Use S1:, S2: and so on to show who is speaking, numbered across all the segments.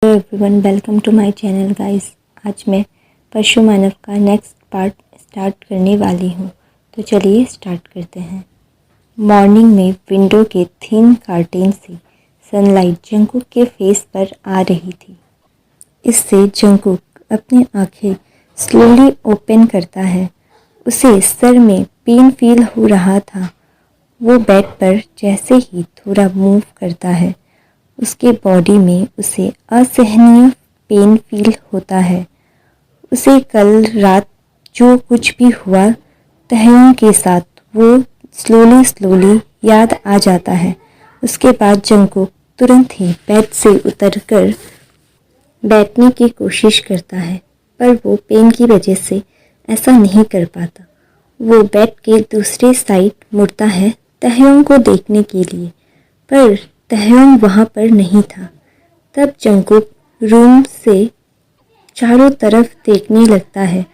S1: Everyone, welcome to my channel guys. आज मैं पशु मानव का नेक्स्ट पार्ट स्टार्ट करने वाली हूँ, तो चलिए स्टार्ट करते हैं। मॉर्निंग में विंडो के थिन कर्टेन से सनलाइट जंकुक के फेस पर आ रही थी। इससे जंकुक अपनी आंखें स्लोली ओपन करता है। उसे सर में पेन फील हो रहा था। वो बेड पर जैसे ही थोड़ा मूव करता है, उसके बॉडी में उसे असहनीय पेन फील होता है। उसे कल रात जो कुछ भी हुआ तहयों के साथ वो स्लोली याद आ जाता है। उसके बाद जंकुक तुरंत ही बेड से उतरकर बैठने की कोशिश करता है, पर वो पेन की वजह से ऐसा नहीं कर पाता। वो बेड के दूसरे साइड मुड़ता है तहयों को देखने के लिए, पर तहयोंग वहाँ पर नहीं था। तब जंकुक रूम से चारों तरफ देखने लगता है,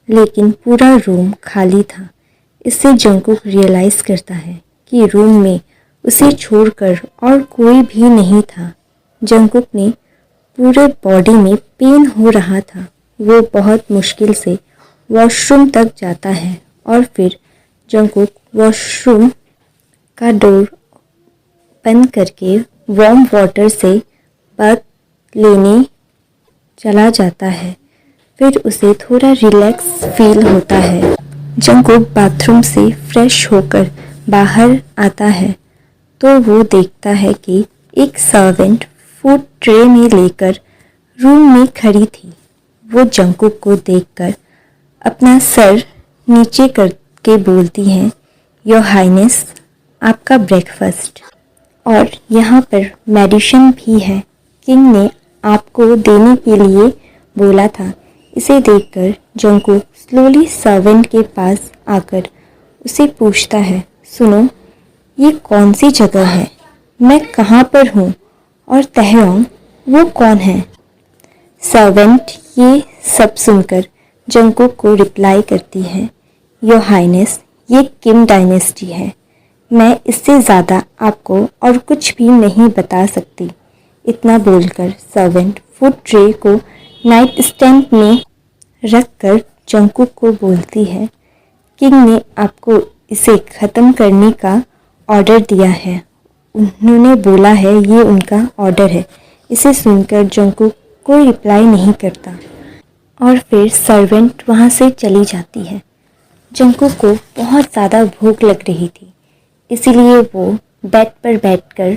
S1: लेकिन पूरा रूम खाली था। इससे जंकुक रियलाइज़ करता है कि रूम में उसे छोड़कर और कोई भी नहीं था। जंकुक ने पूरे बॉडी में पेन हो रहा था। वो बहुत मुश्किल से वॉशरूम तक जाता है और फिर जंकुक वॉशरूम का डोर बंद करके वार्म वाटर से बाथ लेने चला जाता है। फिर उसे थोड़ा रिलैक्स फील होता है। जंकुक बाथरूम से फ्रेश होकर बाहर आता है तो वो देखता है कि एक सर्वेंट फूड ट्रे में लेकर रूम में खड़ी थी। वो जंकुक को देखकर अपना सर नीचे करके बोलती है, योर हाइनेस, आपका ब्रेकफास्ट। और यहाँ पर मेडिसिन भी है, किंग ने आपको देने के लिए बोला था। इसे देखकर जंकुक स्लोली सर्वेंट के पास आकर उसे पूछता है, सुनो, ये कौन सी जगह है? मैं कहाँ पर हूँ? और तहयोंग वो कौन है? सर्वेंट ये सब सुनकर जंकुक को रिप्लाई करती है, योर हाइनेस, ये किम डायनेस्टी है। मैं इससे ज़्यादा आपको और कुछ भी नहीं बता सकती। इतना बोलकर सर्वेंट फूड ट्रे को नाइट स्टैंड में रखकर जंकुक को बोलती है, किंग ने आपको इसे ख़त्म करने का ऑर्डर दिया है। उन्होंने बोला है ये उनका ऑर्डर है। इसे सुनकर जंकुक कोई रिप्लाई नहीं करता और फिर सर्वेंट वहाँ से चली जाती है। जंकुक को बहुत ज़्यादा भूख लग रही थी, इसीलिए वो बेड पर बैठकर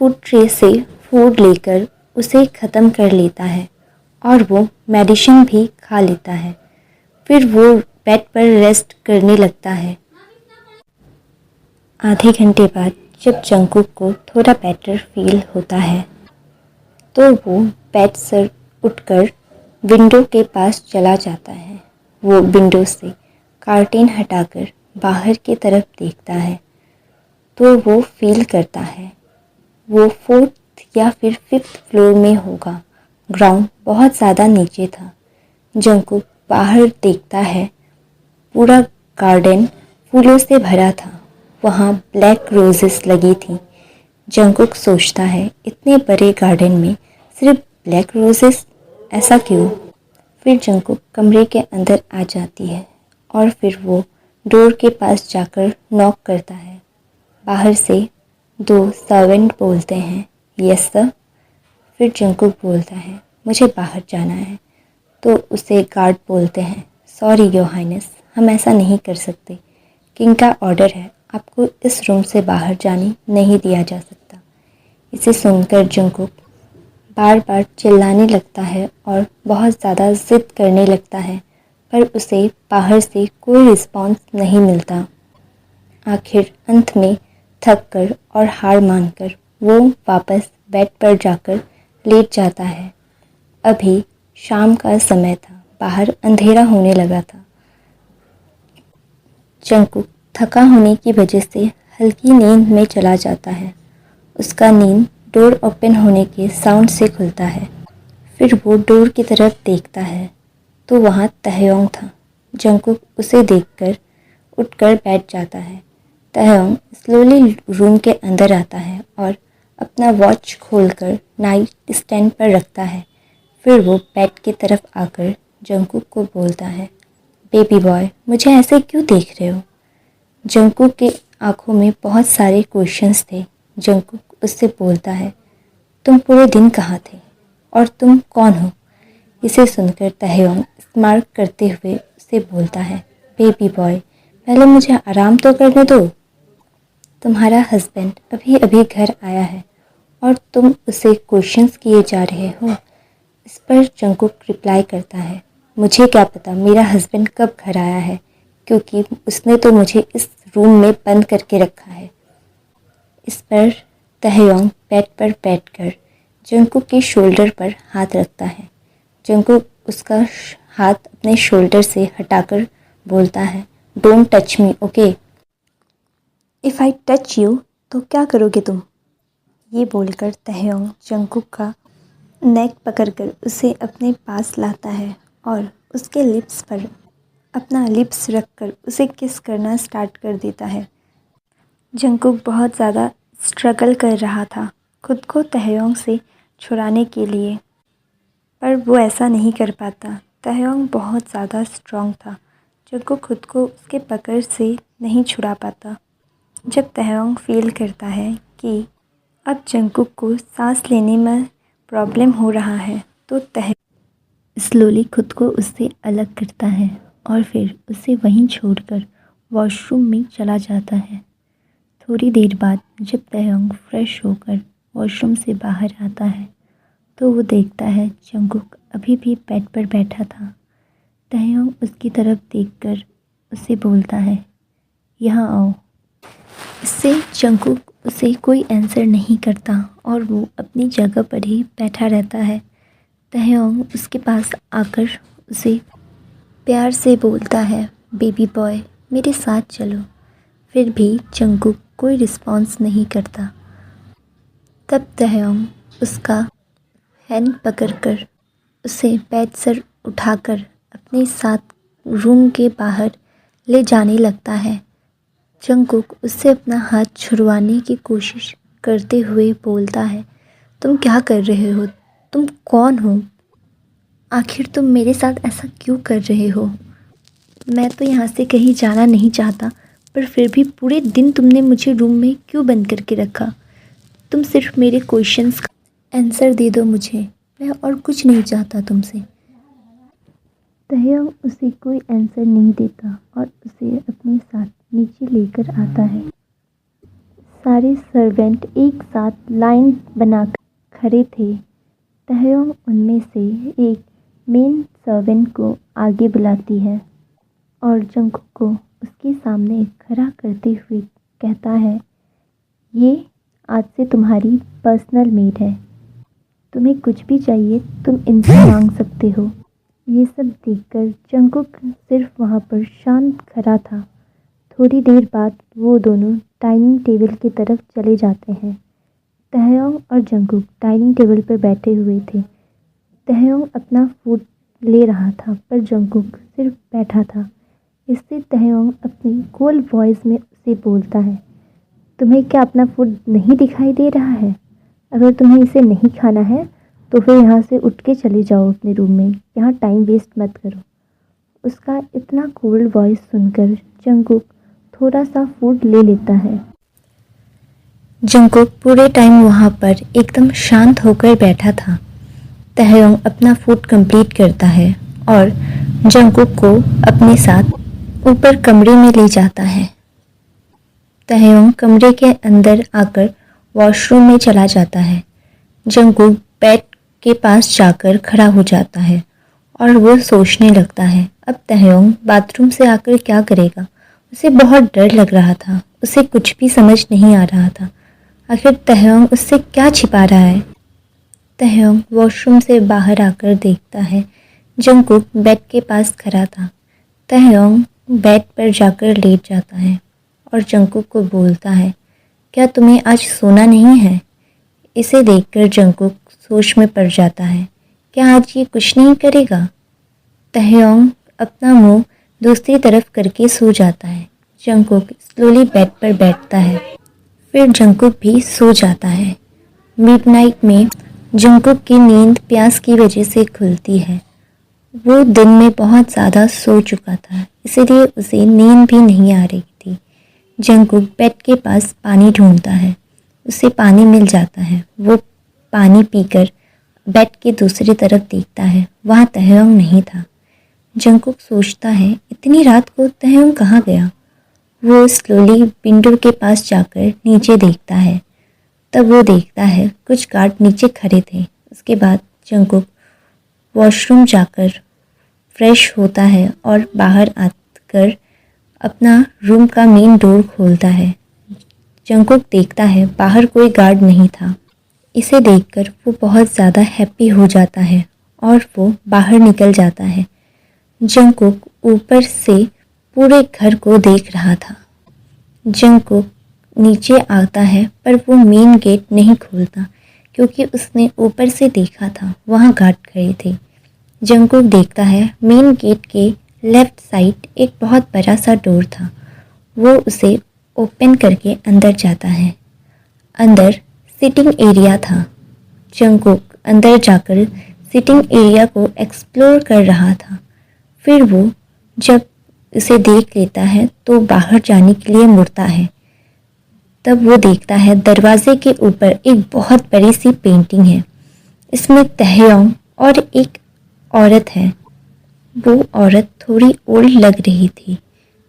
S1: फूड ट्रे से फूड लेकर उसे ख़त्म कर लेता है और वो मेडिसिन भी खा लेता है। फिर वो बेड पर रेस्ट करने लगता है। आधे घंटे बाद जब जंकुक को थोड़ा बेटर फील होता है तो वो बेड से उठकर विंडो के पास चला जाता है। वो विंडो से कर्टेन हटाकर बाहर की तरफ देखता है तो वो फील करता है वो 4th या फिर 5th फ्लोर में होगा। ग्राउंड बहुत ज़्यादा नीचे था। जंकुक बाहर देखता है, पूरा गार्डन फूलों से भरा था। वहाँ ब्लैक रोजेस लगी थी। जंकुक सोचता है, इतने बड़े गार्डन में सिर्फ ब्लैक रोजेस, ऐसा क्यों? फिर जंकुक कमरे के अंदर आ जाती है और फिर वो डोर के पास जाकर नॉक करता है। बाहर से 2 सर्वेंट बोलते हैं, यस सर। फिर जंकुक बोलता है, मुझे बाहर जाना है। तो उसे गार्ड बोलते हैं, सॉरी योर हाइनेस, हम ऐसा नहीं कर सकते। किंग का ऑर्डर है, आपको इस रूम से बाहर जाने नहीं दिया जा सकता। इसे सुनकर जंकुक बार बार चिल्लाने लगता है और बहुत ज़्यादा ज़िद करने लगता है, पर उसे बाहर से कोई रिस्पॉन्स नहीं मिलता। आखिर अंत में थक कर और हार मानकर वो वापस बेड पर जाकर लेट जाता है। अभी शाम का समय था, बाहर अंधेरा होने लगा था। जंकुक थका होने की वजह से हल्की नींद में चला जाता है। उसका नींद डोर ओपन होने के साउंड से खुलता है। फिर वो डोर की तरफ देखता है तो वहाँ तहयोंग था। जंकुक उसे देखकर उठकर बैठ जाता है। तहयोंग स्लोली रूम के अंदर आता है और अपना वॉच खोलकर नाइट स्टैंड पर रखता है। फिर वो बेड की तरफ आकर जंगकुक को बोलता है, बेबी बॉय, मुझे ऐसे क्यों देख रहे हो? जंगकुक के आंखों में बहुत सारे क्वेश्चंस थे। जंगकुक उससे बोलता है, तुम पूरे दिन कहाँ थे और तुम कौन हो? इसे सुनकर तहयोंग स्माइल करते हुए उसे बोलता है, बेबी बॉय, पहले मुझे आराम तो करने दो। तुम्हारा हस्बैंड अभी अभी घर आया है और तुम उसे क्वेश्चंस किए जा रहे हो। इस पर जंगकुक रिप्लाई करता है, मुझे क्या पता मेरा हस्बैंड कब घर आया है, क्योंकि उसने तो मुझे इस रूम में बंद करके रखा है। इस पर तहयोंग बेड पर बैठकर जंगकुक के शोल्डर पर हाथ रखता है। जंगकुक उसका हाथ अपने शोल्डर से हटाकर बोलता है, don't touch me, okay? If I touch you तो क्या करोगे तुम? ये बोलकर तहयोंग जंगकुक का नेक पकड़कर उसे अपने पास लाता है और उसके लिप्स पर अपना लिप्स रखकर उसे किस करना स्टार्ट कर देता है। जंगकुक बहुत ज़्यादा स्ट्रगल कर रहा था खुद को तहयोंग से छुड़ाने के लिए, पर वो ऐसा नहीं कर पाता। तहयोंग बहुत ज़्यादा स्ट्रॉन्ग था। जंगकुक खुद को उसके पकड़ से नहीं छुड़ा पाता। जब तहयोंग फील करता है कि अब जंगकुक को सांस लेने में प्रॉब्लम हो रहा है, तो तहयोंग स्लोली खुद को उससे अलग करता है और फिर उसे वहीं छोड़कर वॉशरूम में चला जाता है। थोड़ी देर बाद जब तहयोंग फ्रेश होकर वॉशरूम से बाहर आता है तो वो देखता है जंगकुक अभी भी बेड पर बैठा था। तहयोंग उसकी तरफ देखकर उसे बोलता है, यहाँ आओ। इससे जंगकुक उसे कोई आंसर नहीं करता और वो अपनी जगह पर ही बैठा रहता है। तहयोंग उसके पास आकर उसे प्यार से बोलता है, बेबी बॉय, मेरे साथ चलो। फिर भी जंगकुक कोई रिस्पॉन्स नहीं करता। तब तहयोंग उसका हैंड पकड़कर उसे बेड से उठाकर अपने साथ रूम के बाहर ले जाने लगता है। जंगकुक उससे अपना हाथ छुड़वाने की कोशिश करते हुए बोलता है, तुम क्या कर रहे हो? तुम कौन हो? आखिर तुम मेरे साथ ऐसा क्यों कर रहे हो? मैं तो यहाँ से कहीं जाना नहीं चाहता, पर फिर भी पूरे दिन तुमने मुझे रूम में क्यों बंद करके रखा? तुम सिर्फ मेरे क्वेश्चंस का आंसर दे दो मुझे, मैं और कुछ नहीं चाहता तुमसे। तहयोंग उसे कोई आंसर नहीं देता और उसे अपने साथ नीचे लेकर आता है। सारे सर्वेंट एक साथ लाइन बनाकर खड़े थे। तहयोंग उनमें से एक मेन सर्वेंट को आगे बुलाती है और जंगकुक को उसके सामने खड़ा करते हुए कहता है, ये आज से तुम्हारी पर्सनल मेड है। तुम्हें कुछ भी चाहिए तुम इनसे मांग सकते हो। ये सब देखकर जंगकुक सिर्फ वहाँ पर शांत खड़ा था। थोड़ी देर बाद वो दोनों डाइनिंग टेबल की तरफ चले जाते हैं। तहयोंग और जंगकुक डाइनिंग टेबल पर बैठे हुए थे। तहयोंग अपना फूड ले रहा था पर जंगकुक सिर्फ बैठा था। इससे तहयोंग अपनी कोल्ड वॉइस में उसे बोलता है, तुम्हें क्या अपना फूड नहीं दिखाई दे रहा है? अगर तुम्हें इसे नहीं खाना है तो फिर यहाँ से उठ के चले जाओ अपने रूम में, यहाँ टाइम वेस्ट मत करो। उसका इतना कोल्ड वॉइस सुनकर जंगकुक थोड़ा सा फूड ले लेता है। जंगकुक पूरे टाइम वहाँ पर एकदम शांत होकर बैठा था। तहयोंग अपना फूड कंप्लीट करता है और जंगकुक को अपने साथ ऊपर कमरे में ले जाता है। तहयोंग कमरे के अंदर आकर वॉशरूम में चला जाता है। जंगकुक बेड के पास जाकर खड़ा हो जाता है और वो सोचने लगता है, अब तहयोंग बाथरूम से आकर क्या करेगा? उसे बहुत डर लग रहा था। उसे कुछ भी समझ नहीं आ रहा था। आखिर तहयोंग उससे क्या छिपा रहा है? तहयोंग वॉशरूम से बाहर आकर देखता है जंगकुक बेड के पास खड़ा था। तहयोंग बेड पर जाकर लेट जाता है और जंगकुक को बोलता है, क्या तुम्हें आज सोना नहीं है? इसे देखकर जंगकुक सोच में पड़ जाता है, क्या आज ये कुछ नहीं करेगा? तहयोंग अपना मुंह दूसरी तरफ करके सो जाता है। जंगकुक स्लोली बेड पर बैठता है। फिर जंगकुक भी सो जाता है। मिडनाइट में जंगकुक की नींद प्यास की वजह से खुलती है। वो दिन में बहुत ज़्यादा सो चुका था, इसीलिए उसे नींद भी नहीं आ रही थी। जंगकुक बेड के पास पानी ढूंढता है, उसे पानी मिल जाता है। वो पानी पीकर बेड के दूसरी तरफ देखता है, वहाँ तहयोंग नहीं था। जंगकुक सोचता है इतनी रात को तहयोंग कहाँ गया। वो स्लोली विंडो के पास जाकर नीचे देखता है, तब वो देखता है कुछ गार्ड नीचे खड़े थे। उसके बाद जंगकुक वॉशरूम जाकर फ्रेश होता है और बाहर आकर अपना रूम का मेन डोर खोलता है। जंगकुक देखता है बाहर कोई गार्ड नहीं था। इसे देखकर वो बहुत ज़्यादा हैप्पी हो जाता है और वो बाहर निकल जाता है। जंगकुक ऊपर से पूरे घर को देख रहा था। जंगकुक नीचे आता है पर वो मेन गेट नहीं खोलता क्योंकि उसने ऊपर से देखा था, वहाँ गार्ड खड़े थे। जंगकुक देखता है मेन गेट के लेफ्ट साइड एक बहुत बड़ा सा डोर था। वो उसे ओपन करके अंदर जाता है। अंदर सिटिंग एरिया था। जंगकुक अंदर जाकर सिटिंग एरिया को एक्सप्लोर कर रहा था। फिर वो जब उसे देख लेता है तो बाहर जाने के लिए मुड़ता है। तब वो देखता है दरवाजे के ऊपर एक बहुत बड़ी सी पेंटिंग है। इसमें तहयोंग और एक औरत है। वो औरत थोड़ी ओल्ड लग रही थी।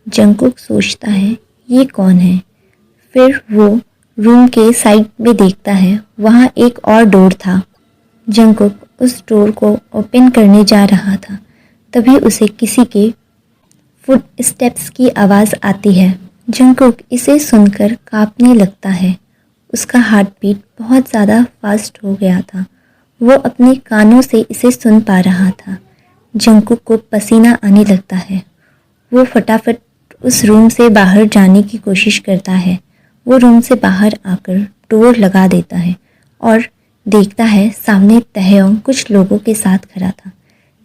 S1: जंगकुक सोचता है ये कौन है। फिर वो रूम के साइड में देखता है, वहाँ एक और डोर था। जंगकुक उस डोर को ओपन करने जा रहा था, तभी उसे किसी के फुट स्टेप्स की आवाज़ आती है। जंगकुक इसे सुनकर कांपने लगता है। उसका हार्ट बीट बहुत ज़्यादा फास्ट हो गया था। वो अपने कानों से इसे सुन पा रहा था। जंगकुक को पसीना आने लगता है। वो फटाफट उस रूम से बाहर जाने की कोशिश करता है। वो रूम से बाहर आकर डोर लगा देता है और देखता है सामने तहयोंग कुछ लोगों के साथ खड़ा था।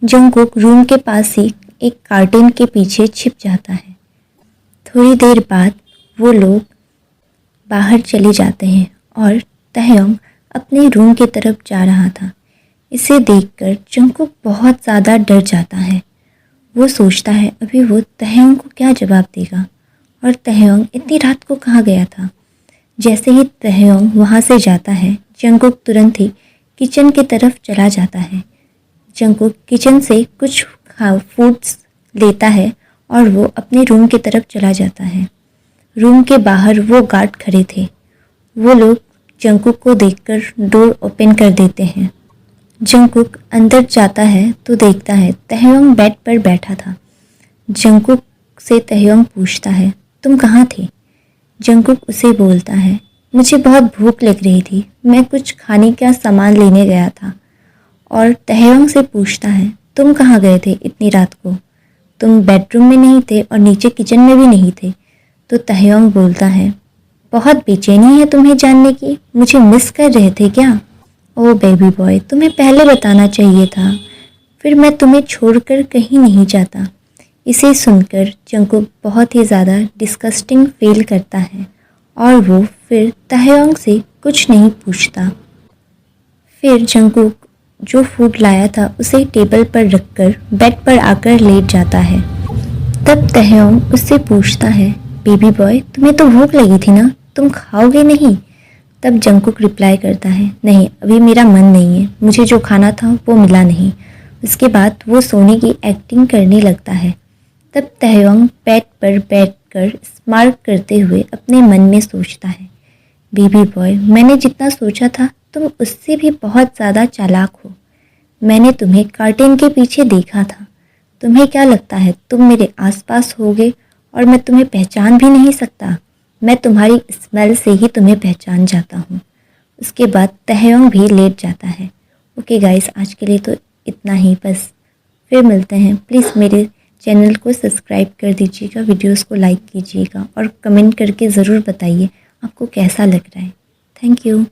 S1: जंगकुक रूम के पास ही एक कार्टन के पीछे छिप जाता है। थोड़ी देर बाद वो लोग बाहर चले जाते हैं और तहयोंग अपने रूम की तरफ जा रहा था। इसे देखकर जंगकुक बहुत ज़्यादा डर जाता है। वो सोचता है अभी वो तहयोंग को क्या जवाब देगा और तहयोंग इतनी रात को कहाँ गया था। जैसे ही तहयोंग वहाँ से जाता है, जंगकुक तुरंत ही किचन की तरफ चला जाता है। जंगकुक किचन से कुछ फूड्स लेता है और वो अपने रूम की तरफ चला जाता है। रूम के बाहर वो गार्ड खड़े थे। वो लोग जंगकुक को देखकर डोर ओपन कर देते हैं। जंगकुक अंदर जाता है तो देखता है तहयोंग बेड पर बैठा था। जंगकुक से तहयोंग पूछता है तुम कहाँ थे। जंगकुक उसे बोलता है मुझे बहुत भूख लग रही थी, मैं कुछ खाने का सामान लेने गया था। और तहयोंग से पूछता है तुम कहाँ गए थे इतनी रात को, तुम बेडरूम में नहीं थे और नीचे किचन में भी नहीं थे। तो तहयोंग बोलता है बहुत बेचैनी है तुम्हें जानने की, मुझे मिस कर रहे थे क्या। ओ बेबी बॉय, तुम्हें पहले बताना चाहिए था, फिर मैं तुम्हें छोड़कर कहीं नहीं जाता। इसे सुनकर जंगकुक बहुत ही ज़्यादा डिस्गस्टिंग फील करता है और वो फिर तहयोंग से कुछ नहीं पूछता। फिर जंगकुक जो फूड लाया था उसे टेबल पर रखकर बेड पर आकर लेट जाता है। तब तहयोंग उससे पूछता है बेबी बॉय तुम्हें तो भूख लगी थी ना, तुम खाओगे नहीं। तब जंगकुक रिप्लाई करता है नहीं, अभी मेरा मन नहीं है, मुझे जो खाना था वो मिला नहीं। उसके बाद वो सोने की एक्टिंग करने लगता है। तब तहयोंग बेड पर बैठकर स्मार्ट करते हुए अपने मन में सोचता है बेबी बॉय मैंने जितना सोचा था तुम उससे भी बहुत ज़्यादा चालाक हो। मैंने तुम्हें कर्टेन के पीछे देखा था। तुम्हें क्या लगता है तुम मेरे आसपास होगे और मैं तुम्हें पहचान भी नहीं सकता। मैं तुम्हारी स्मेल से ही तुम्हें पहचान जाता हूँ। उसके बाद तहयोंग भी लेट जाता है। ओके गाइस, आज के लिए तो इतना ही बस। फिर मिलते हैं। प्लीज़ मेरे चैनल को सब्सक्राइब कर दीजिएगा, वीडियोस को लाइक कीजिएगा और कमेंट करके ज़रूर बताइए आपको कैसा लग रहा है। Thank you.